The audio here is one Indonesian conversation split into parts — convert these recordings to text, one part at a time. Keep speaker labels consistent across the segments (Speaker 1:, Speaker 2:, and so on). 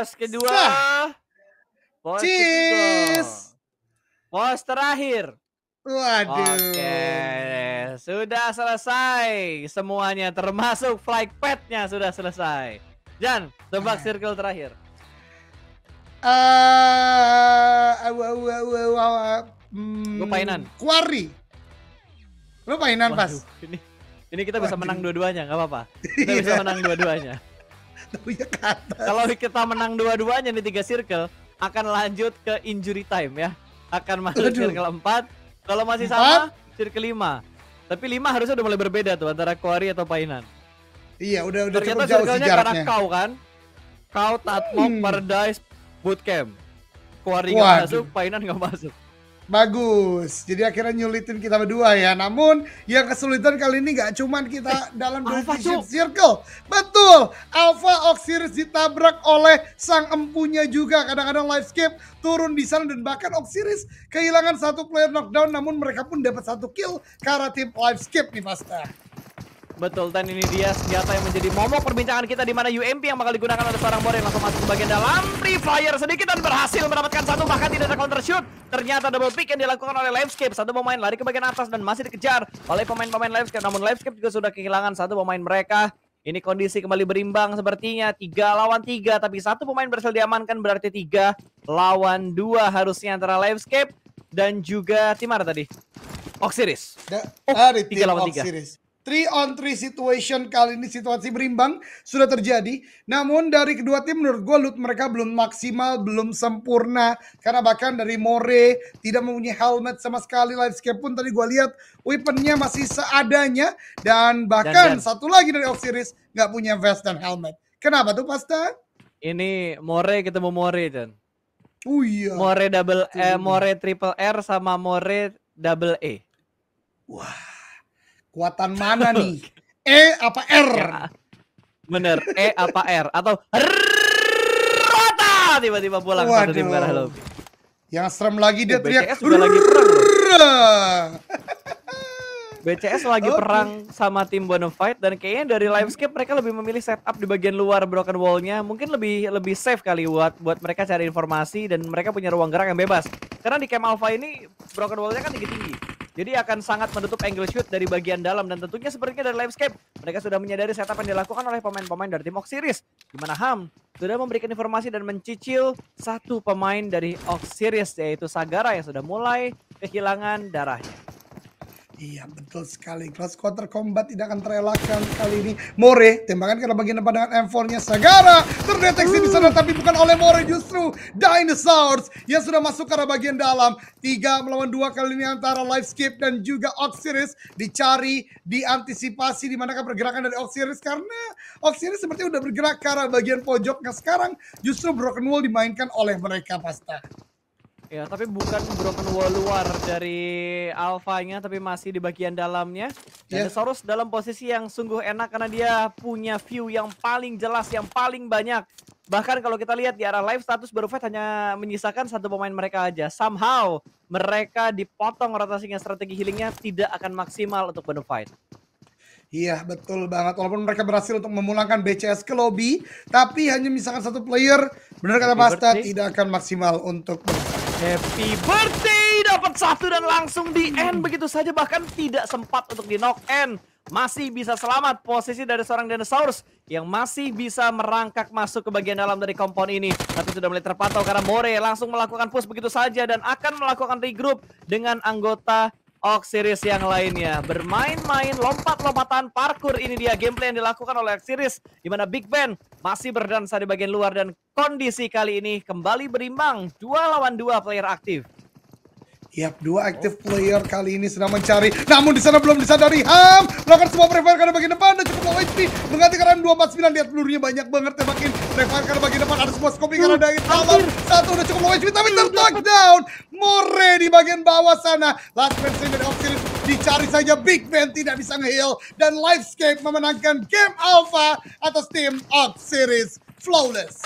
Speaker 1: Pos kedua. Pos
Speaker 2: Cheers.
Speaker 1: ketiga. Pos terakhir.
Speaker 2: Waduh.
Speaker 1: Oke, sudah selesai semuanya, termasuk flight pad-nya sudah selesai. Jan, tebak circle terakhir. Gue painan.
Speaker 2: Quarry. Lo painan pas.
Speaker 1: Ini kita bisa menang dua-duanya, nggak apa-apa. Kita bisa menang dua-duanya. Kalau kita menang dua-duanya di 3 circle, akan lanjut ke injury time ya. Akan masuk circle 4. Kalau masih sama, circle 5. Tapi 5 harusnya udah mulai berbeda tuh antara Quarry atau painan.
Speaker 2: Iya, udah
Speaker 1: ternyata
Speaker 2: cukup jauh sih jaraknya.
Speaker 1: karena kau kan. Kau Tatmok, Paradise, Bootcamp. Quarry nggak masuk, painan nggak masuk.
Speaker 2: Bagus, jadi akhirnya nyulitin kita berdua ya. Namun yang kesulitan kali ini gak cuman kita dalam Domination Circle. Betul, Alpha Oxiris ditabrak oleh sang empunya juga. Kadang-kadang Livescape turun di sana dan bahkan Oxiris kehilangan 1 player knockdown. Namun mereka pun dapat 1 kill karena tim Livescape nih Pasta.
Speaker 1: Betul, dan ini dia senjata yang menjadi momok perbincangan kita, di mana UMP yang bakal digunakan oleh seorang More yang langsung masuk ke bagian dalam. Free fire sedikit dan berhasil mendapatkan 1, bahkan tidak ada counter shoot. Ternyata double pick yang dilakukan oleh Livescape. 1 pemain lari ke bagian atas dan masih dikejar oleh pemain-pemain Livescape. Namun Livescape juga sudah kehilangan 1 pemain mereka. Ini kondisi kembali berimbang sepertinya, 3 lawan 3, tapi 1 pemain berhasil diamankan, berarti 3 lawan 2 harusnya antara Livescape dan juga tim mana tadi? Oxiris.
Speaker 2: Dari
Speaker 1: 3
Speaker 2: tim
Speaker 1: lawan 3.
Speaker 2: Oxiris. 3 on 3 situation kali ini, situasi berimbang sudah terjadi. Namun dari kedua tim menurut gue loot mereka belum maksimal, belum sempurna. Karena bahkan dari More tidak mempunyai helmet sama sekali. Livescape pun tadi gue lihat weaponnya masih seadanya. Dan bahkan satu lagi dari Oxiris nggak punya vest dan helmet. Kenapa tuh Pasta?
Speaker 1: Ini More ketemu More, Jan.
Speaker 2: Oh iya.
Speaker 1: More triple R sama More double E.
Speaker 2: Wah. Kuatan mana nih? E apa R?
Speaker 1: Ya, bener, E apa R? Atau Rota tiba-tiba pulang satu tim ke arah lobby.
Speaker 2: Yang serem lagi dia teriak.
Speaker 1: BCS juga lagi perang loh. BCS lagi perang sama tim Bonafide, dan kayaknya dari Livescape mereka lebih memilih setup di bagian luar broken wall-nya. Mungkin lebih safe kali buat mereka cari informasi, dan mereka punya ruang gerak yang bebas. Karena di Camp Alpha ini broken wall-nya kan tinggi-tinggi. Jadi akan sangat menutup angle shoot dari bagian dalam, dan tentunya sepertinya dari Livescape mereka sudah menyadari setup yang dilakukan oleh pemain-pemain dari tim Oxiris, di mana Ham sudah memberikan informasi dan mencicil 1 pemain dari Oxiris, yaitu Sagara yang sudah mulai kehilangan darahnya.
Speaker 2: Iya betul sekali, close quarter combat tidak akan terelakkan kali ini. More tembakan ke bagian depan dengan M4-nya. Sagara terdeteksi di sana, tapi bukan oleh More, justru Dinosaurs yang sudah masuk ke arah bagian dalam. 3 melawan 2 kali ini antara Livescape dan juga Oxiris. Dicari, diantisipasi di manakah pergerakan dari Oxiris, karena Oxiris seperti udah bergerak ke arah bagian pojoknya. Sekarang justru broken wall dimainkan oleh mereka Pasta.
Speaker 1: Ya, tapi bukan broken wall luar dari Alpha-nya, tapi masih di bagian dalamnya. Dinosaurus dalam posisi yang sungguh enak karena dia punya view yang paling jelas, yang paling banyak. Bahkan kalau kita lihat di arah live status, Bonafide hanya menyisakan 1 pemain mereka aja. Somehow mereka dipotong rotasinya, strategi healingnya tidak akan maksimal untuk Bonafide.
Speaker 2: Iya betul banget, walaupun mereka berhasil untuk memulangkan BCS ke lobby, tapi hanya misalkan 1 player, benar kata Pasta, tidak akan maksimal untuk
Speaker 1: Happy birthday, dapat 1 dan langsung di end begitu saja, bahkan tidak sempat untuk di knock end. Masih bisa selamat posisi dari seorang Dinosaurus yang masih bisa merangkak masuk ke bagian dalam dari kompon ini, tapi sudah mulai terpantau karena More langsung melakukan push begitu saja dan akan melakukan regroup dengan anggota Oxiris yang lainnya. Bermain-main lompat-lompatan parkour, ini dia gameplay yang dilakukan oleh Oxiris, di mana Big Ben masih berdansa di bagian luar, dan kondisi kali ini kembali berimbang, 2 lawan 2 player aktif.
Speaker 2: Yap, 2 active player kali ini sedang mencari, namun di sana belum disadari Ham melakukan semua prefire karena bagian depan dan cukup low HP, mengganti karena 249. Lihat pelurunya banyak banget tembakin prefire karena bagian depan, ada semua scoping karena dari dalam. 1 udah cukup low HP tapi tertouchdown. More di bagian bawah sana. Last man dari Oxiris dicari saja, Big Ben tidak bisa nge-heal, dan Livescape memenangkan game Alpha atas tim Oxiris flawless.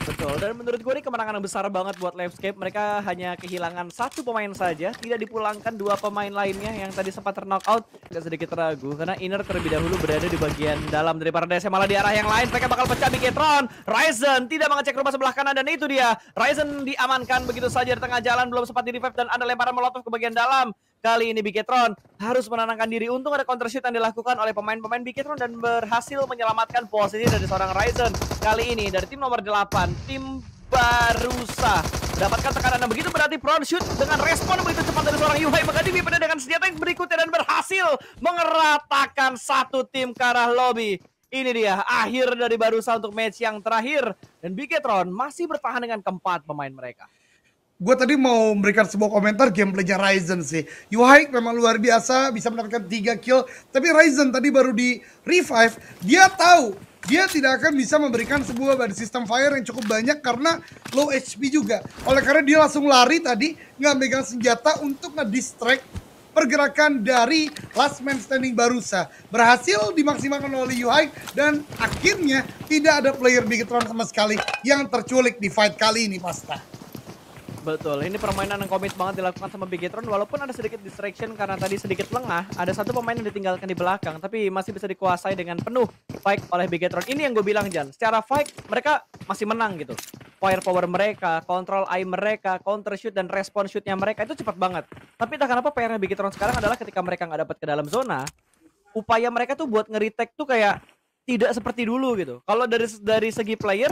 Speaker 1: Betul, dan menurut gue ini kemenangan yang besar banget buat Livescape. Mereka hanya kehilangan satu pemain saja, tidak dipulangkan dua pemain lainnya yang tadi sempat ter-knockout. Agak sedikit ragu, karena Inner terlebih dahulu berada di bagian dalam dari Paradise, malah di arah yang lain. Mereka bakal pecah Bigetron. Ryzen tidak mengecek rumah sebelah kanan, dan itu dia. Ryzen diamankan begitu saja di tengah jalan, belum sempat di-revive, dan ada lemparan molotov ke bagian dalam. Kali ini Bigetron harus menenangkan diri. Untung ada counter shoot yang dilakukan oleh pemain-pemain Bigetron dan berhasil menyelamatkan posisi dari seorang Ryzen. Kali ini dari tim nomor 8, tim Barusa dapatkan tekanan yang begitu berarti front shoot dengan respon begitu cepat dari seorang Yuhai menghadapi dengan senjata yang berikutnya dan berhasil mengeratakan satu tim ke arah lobby. Ini dia akhir dari Barusa untuk match yang terakhir, dan Bigetron masih bertahan dengan keempat pemain mereka.
Speaker 2: Gue tadi mau memberikan sebuah komentar gameplaynya Ryzen sih. Yuhai memang luar biasa, bisa mendapatkan 3 kill. Tapi Ryzen tadi baru di revive, dia tahu dia tidak akan bisa memberikan sebuah body system fire yang cukup banyak karena low HP juga. Oleh karena dia langsung lari tadi, nggak megang senjata untuk nge-distract pergerakan dari last man standing Barusa. Berhasil dimaksimalkan oleh Yuhai, dan akhirnya tidak ada player Bigetron sama sekali yang terculik di fight kali ini, Pasta.
Speaker 1: Betul, ini permainan yang komit banget dilakukan sama Bigetron, walaupun ada sedikit distraction karena tadi sedikit lengah. Ada satu pemain yang ditinggalkan di belakang, tapi masih bisa dikuasai dengan penuh fight oleh Bigetron. Ini yang gue bilang, Jan, secara fight mereka masih menang gitu. Firepower mereka, control eye mereka, counter shoot dan respon shootnya mereka itu cepat banget. Tapi entah kenapa PR-nya Bigetron sekarang adalah ketika mereka nggak dapat ke dalam zona, upaya mereka tuh buat nge-retake tuh kayak tidak seperti dulu gitu. Kalau dari segi player,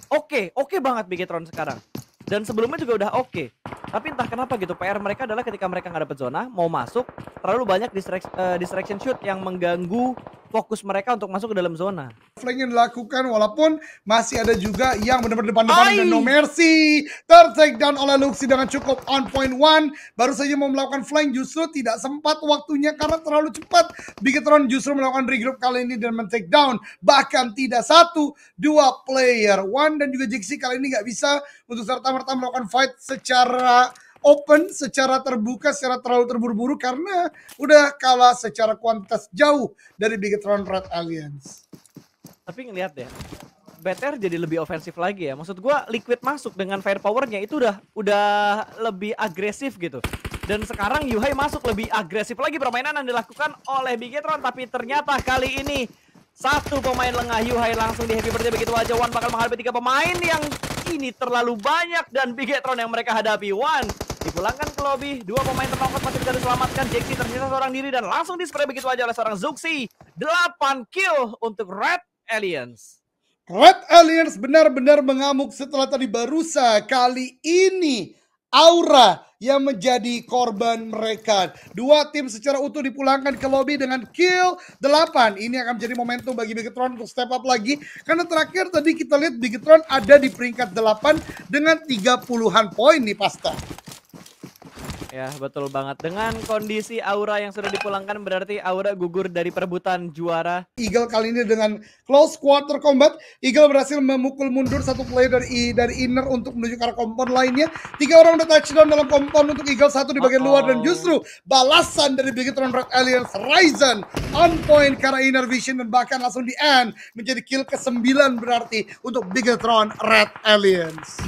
Speaker 1: oke banget Bigetron sekarang. Dan sebelumnya juga udah oke. Tapi entah kenapa gitu, PR mereka adalah ketika mereka nggak dapet zona, mau masuk, terlalu banyak distraction shoot yang mengganggu fokus mereka untuk masuk ke dalam zona.
Speaker 2: Flank yang dilakukan, walaupun masih ada juga yang benar-benar depan-depan dan no mercy. Ter-take down oleh Luxi dengan cukup on point one. Baru saja mau melakukan flank, justru tidak sempat waktunya karena terlalu cepat. Bigetron justru melakukan regroup kali ini dan men-take down. Bahkan tidak satu, dua player. One dan juga Jixi kali ini nggak bisa untuk serta-merta melakukan fight secara open, secara terbuka, secara terlalu terburu-buru karena udah kalah secara kuantitas jauh dari Bigetron Red Alliance.
Speaker 1: Tapi ngeliat deh, BTR jadi lebih ofensif lagi ya. Maksud gua Liquid masuk dengan firepowernya itu udah lebih agresif gitu. Dan sekarang Yuhai masuk lebih agresif lagi permainan yang dilakukan oleh Bigetron, tapi ternyata kali ini satu pemain lengah Yuhai langsung di happy birthday begitu aja. One bakal menghadapi 3 pemain yang ini terlalu banyak, dan Bigetron yang mereka hadapi. One dipulangkan ke lobby, 2 pemain tertangkap masih bisa diselamatkan. Jexi tersisa seorang diri dan langsung dispray begitu aja oleh seorang Zuxi. 8 kill untuk Red Alliance.
Speaker 2: Red Alliance benar-benar mengamuk setelah tadi Barusa. Kali ini Aura yang menjadi korban mereka. 2 tim secara utuh dipulangkan ke lobby dengan kill 8. Ini akan menjadi momentum bagi Bigetron untuk step up lagi. Karena terakhir tadi kita lihat Bigetron ada di peringkat 8 dengan 30-an poin nih, Pasta.
Speaker 1: Ya, betul banget. Dengan kondisi Aura yang sudah dipulangkan, berarti Aura gugur dari perebutan juara.
Speaker 2: Eagle kali ini dengan close quarter combat, Eagle berhasil memukul mundur satu player dari Inner untuk menuju ke arah kompon lainnya. 3 orang udah touchdown dalam kompon untuk Eagle, 1 di bagian luar, dan justru balasan dari Bigetron Red Alliance, Ryzen on point ke arah Inner Vision, dan bahkan langsung di end menjadi kill ke-9 berarti untuk Bigetron Red Alliance.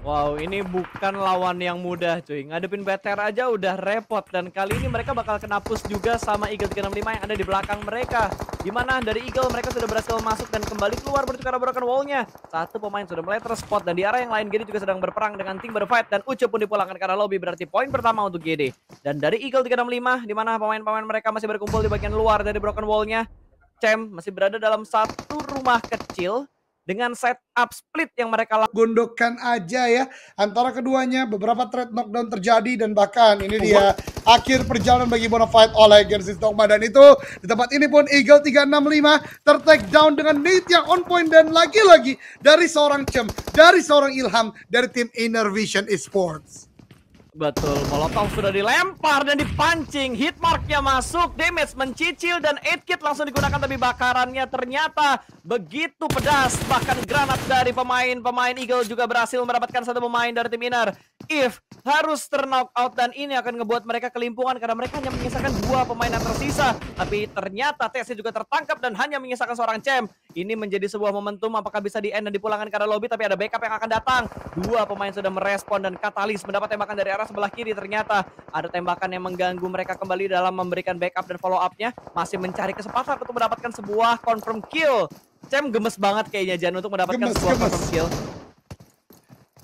Speaker 1: Wow, ini bukan lawan yang mudah cuy. Ngadepin BTR aja udah repot, dan kali ini mereka bakal kena push juga sama Eagle 365 yang ada di belakang mereka. Dimana dari Eagle mereka sudah berhasil masuk dan kembali keluar menuju ke arah broken wall-nya. Satu pemain sudah mulai terspot, dan di arah yang lain GD juga sedang berperang dengan tim berfight, dan Ucup pun dipulangkan ke arah lobby, berarti poin pertama untuk GD. Dan dari Eagle 365 dimana pemain-pemain mereka masih berkumpul di bagian luar dari broken wall-nya. Cem masih berada dalam satu rumah kecil dengan setup split yang mereka lakukan.
Speaker 2: Gondokan aja ya antara keduanya, beberapa trade knockdown terjadi, dan bahkan ini dia akhir perjalanan bagi Bonafide oleh Genesis Dogma. Dan itu di tempat ini pun Eagle 365 ter-take down dengan nade yang on point, dan lagi-lagi dari seorang Cem, dari seorang Ilham, dari tim Inner Vision Esports.
Speaker 1: Betul, molotov sudah dilempar dan dipancing, hitmarknya masuk, damage mencicil, dan 8 kit langsung digunakan, tapi bakarannya ternyata begitu pedas. Bahkan granat dari pemain Eagle juga berhasil mendapatkan satu pemain dari tim Inner. If harus knock out dan ini akan ngebuat mereka kelimpungan karena mereka hanya menyisakan 2 pemain yang tersisa. Tapi ternyata TC juga tertangkap dan hanya menyisakan seorang champ. Ini menjadi sebuah momentum apakah bisa di end dan dipulangkan ke arah lobby, tapi ada backup yang akan datang. 2 pemain sudah merespon dan Katalis mendapat tembakan dari arah sebelah kiri. Ternyata ada tembakan yang mengganggu mereka kembali dalam memberikan backup dan follow up-nya. Masih mencari kesempatan untuk mendapatkan sebuah confirm kill. Champ gemes banget kayaknya Jan untuk mendapatkan sebuah confirm kill.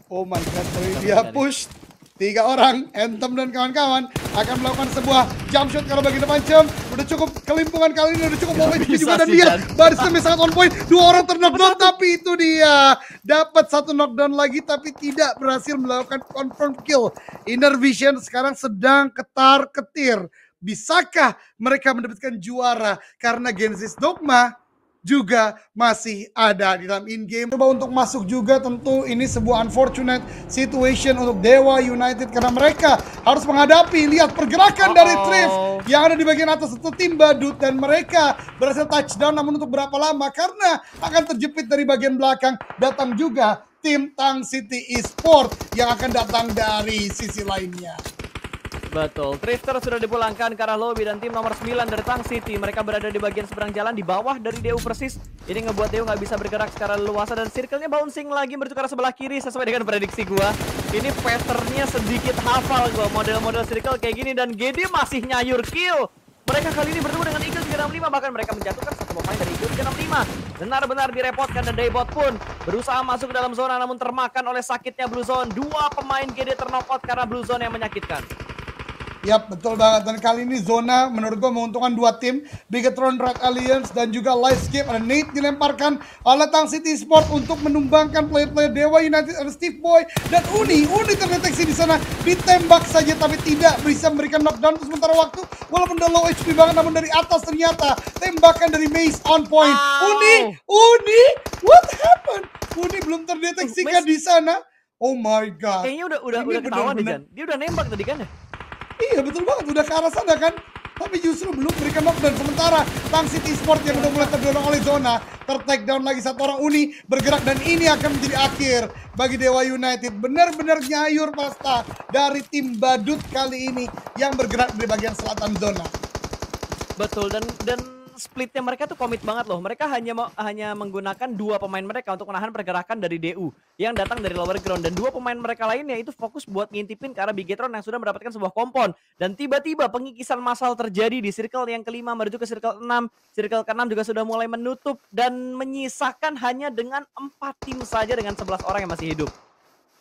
Speaker 2: Oh my god, dia push 3 orang, Anthem dan kawan-kawan akan melakukan sebuah jump shot kalau bagian depan Champ. Udah cukup kelimpungan kali ini, udah cukup moment juga dan dia barisnya sangat on point. 2 orang terknockdown tapi itu dia dapat 1 knockdown lagi tapi tidak berhasil melakukan confirm kill. Inner Vision sekarang sedang ketar-ketir. Bisakah mereka mendapatkan juara karena Genesis Dogma juga masih ada di dalam in-game. Coba untuk masuk juga, tentu ini sebuah unfortunate situation untuk Dewa United karena mereka harus menghadapi, lihat pergerakan dari Thrift yang ada di bagian atas itu tim badut dan mereka berhasil touchdown namun untuk berapa lama karena akan terjepit dari bagian belakang. Datang juga tim Tang City Esport yang akan datang dari sisi lainnya.
Speaker 1: Betul, Drifter sudah dipulangkan ke arah lobby dan tim nomor 9 dari Tang City. Mereka berada di bagian seberang jalan di bawah dari Deu persis. Ini ngebuat Deu nggak bisa bergerak secara leluasa dan circle-nya bouncing lagi bertukar sebelah kiri sesuai dengan prediksi gua. Ini pattern-nya sedikit hafal gua, model-model circle kayak gini dan GD masih nyayur kill. Mereka kali ini bertemu dengan Eagle 365, bahkan mereka menjatuhkan 1 pemain dari Eagle 365. Benar-benar direpotkan dan Daybot pun berusaha masuk ke dalam zona namun termakan oleh sakitnya Blue Zone. 2 pemain GD terknock karena Blue Zone yang menyakitkan.
Speaker 2: Yap, betul banget. Dan kali ini zona menurut gue menguntungkan 2 tim, Bigetron Red Alliance dan juga Livescape. Ada Nate dilemparkan oleh Tang City Sport untuk menumbangkan player-player Dewa United. Ada Steve Boy dan Uni terdeteksi di sana, ditembak saja tapi tidak bisa memberikan knockdown untuk sementara waktu. Walaupun udah low HP banget, namun dari atas ternyata tembakan dari Mace on point. Uni, what happened? Uni belum terdeteksi kan di sana. Oh my god.
Speaker 1: Kayaknya udah ketahuan nih Jan. Dia udah nembak tadi kan ya?
Speaker 2: Iya betul banget, udah ke arah sana kan. Tapi justru belum berikan knockdown. Sementara Tang City Sport yang udah mulai terdorong oleh zona, ter-takedown lagi 1 orang. Uni bergerak dan ini akan menjadi akhir bagi Dewa United. Benar-benar nyayur pasta dari tim badut kali ini yang bergerak dari bagian selatan zona.
Speaker 1: Betul, dan splitnya mereka tuh komit banget loh. Mereka hanya menggunakan 2 pemain mereka untuk menahan pergerakan dari DU yang datang dari lower ground, dan 2 pemain mereka lainnya itu fokus buat ngintipin ke arah Bigetron yang sudah mendapatkan sebuah kompon. Dan tiba-tiba pengikisan massal terjadi di circle yang kelima menuju ke circle 6. Circle ke-6 juga sudah mulai menutup dan menyisakan hanya dengan 4 tim saja dengan 11 orang yang masih hidup.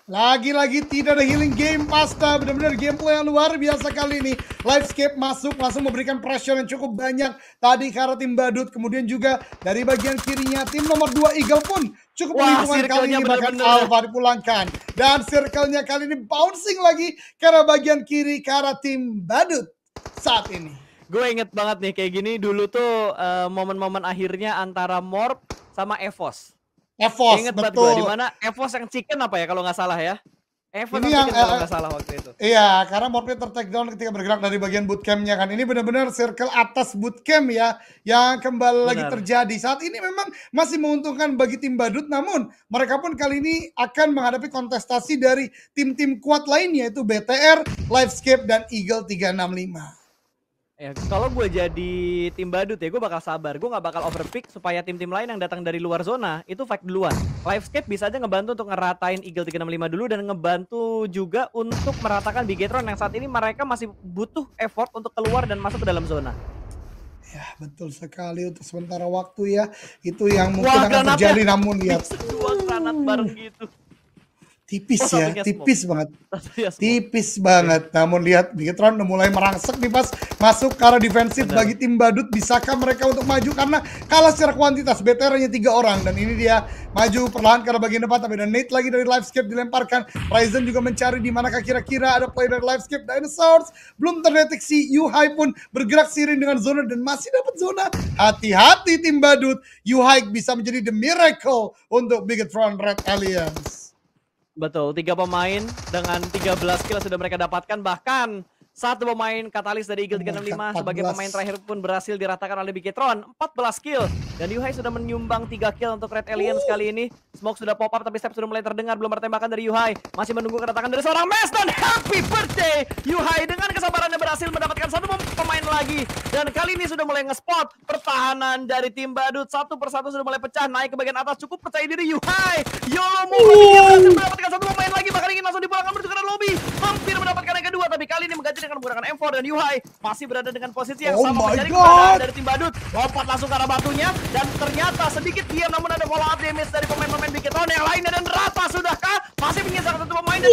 Speaker 2: Lagi-lagi tidak ada healing game pasta, benar-benar gameplay yang luar biasa kali ini. Livescape masuk, langsung memberikan pressure yang cukup banyak tadi ke arah tim badut. Kemudian juga dari bagian kirinya tim nomor 2 Eagle pun cukup melingkungan kali ini, bahkan Alpha dipulangkan. Dan circle-nya kali ini bouncing lagi ke arah bagian kiri ke arah tim badut saat ini.
Speaker 1: Gue inget banget nih kayak gini dulu tuh momen-momen akhirnya antara Morp sama Evos.
Speaker 2: Evos,
Speaker 1: inget
Speaker 2: betul.
Speaker 1: Di mana Evos yang chicken apa ya kalau nggak salah ya? Evos yang chicken kalau nggak salah waktu itu.
Speaker 2: Iya, karena Morphe ter-takedown ketika bergerak dari bagian bootcampnya kan. Ini benar-benar circle atas bootcamp ya, yang kembali lagi terjadi. Saat ini memang masih menguntungkan bagi tim badut, namun mereka pun kali ini akan menghadapi kontestasi dari tim-tim kuat lainnya, yaitu BTR, Livescape, dan Eagle 365.
Speaker 1: Ya, kalau gue jadi tim badut ya, gue bakal sabar. Gue nggak bakal overpick supaya tim-tim lain yang datang dari luar zona itu fight duluan. Livescape bisa aja ngebantu untuk ngeratain Eagle 365 dulu dan ngebantu juga untuk meratakan Bigetron yang saat ini mereka masih butuh effort untuk keluar dan masuk ke dalam zona.
Speaker 2: Ya, betul sekali untuk sementara waktu ya. Itu yang mungkin akan terjadi, namun lihat.
Speaker 1: Dua granat bareng gitu.
Speaker 2: Tipis ya, tipis banget. Tipis banget. Namun lihat Bigetron udah mulai merangsek nih pas masuk ke arah defensif bagi tim badut. Bisakah mereka untuk maju karena kalah secara kuantitas. BTR hanya 3 orang dan ini dia maju perlahan ke arah bagian depan, tapi ada Nate lagi dari Livescape dilemparkan. Ryzen juga mencari di manakah kira-kira ada player dari Livescape. Dinosaurs belum terdeteksi. Yuhai pun bergerak seiring dengan zona dan masih dapat zona. Hati-hati tim badut. Yuhai bisa menjadi the miracle untuk Bigetron Red Alliance.
Speaker 1: Betul, 3 pemain dengan 13 kill sudah mereka dapatkan. Bahkan Satu pemain katalis dari Eagle 365 sebagai
Speaker 2: 14.
Speaker 1: pemain terakhir pun berhasil diratakan oleh Bigetron. 14 kill. Dan Yuhai sudah menyumbang 3 kill untuk Red Aliens kali ini. Smoke sudah pop up tapi step sudah mulai terdengar. Belum ada tembakan dari Yuhai. Masih menunggu kedatangan dari seorang Mes. Dan happy birthday Yuhai dengan kesabarannya berhasil mendapatkan satu pemain lagi. Dan kali ini sudah mulai nge-spot pertahanan dari tim Badut. Satu persatu sudah mulai pecah. Naik ke bagian atas. Cukup percaya diri Yuhai. Yolo berhasil mendapatkan satu pemain lagi. Bahkan ingin langsung dipulangkan menuju ke lobby. Hampir mendapatkan yang kedua. Tapi kali ini mengganti dengan menggunakan M4 dan Yuhai masih berada dengan posisi yang sama mencari keberadaan dari tim Badut. Lompat langsung ke arah batunya dan ternyata sedikit diam namun ada follow up damage dari pemain-pemain Bigetron yang lainnya dan rata sudahkah? Masih menyisakan satu pemain dan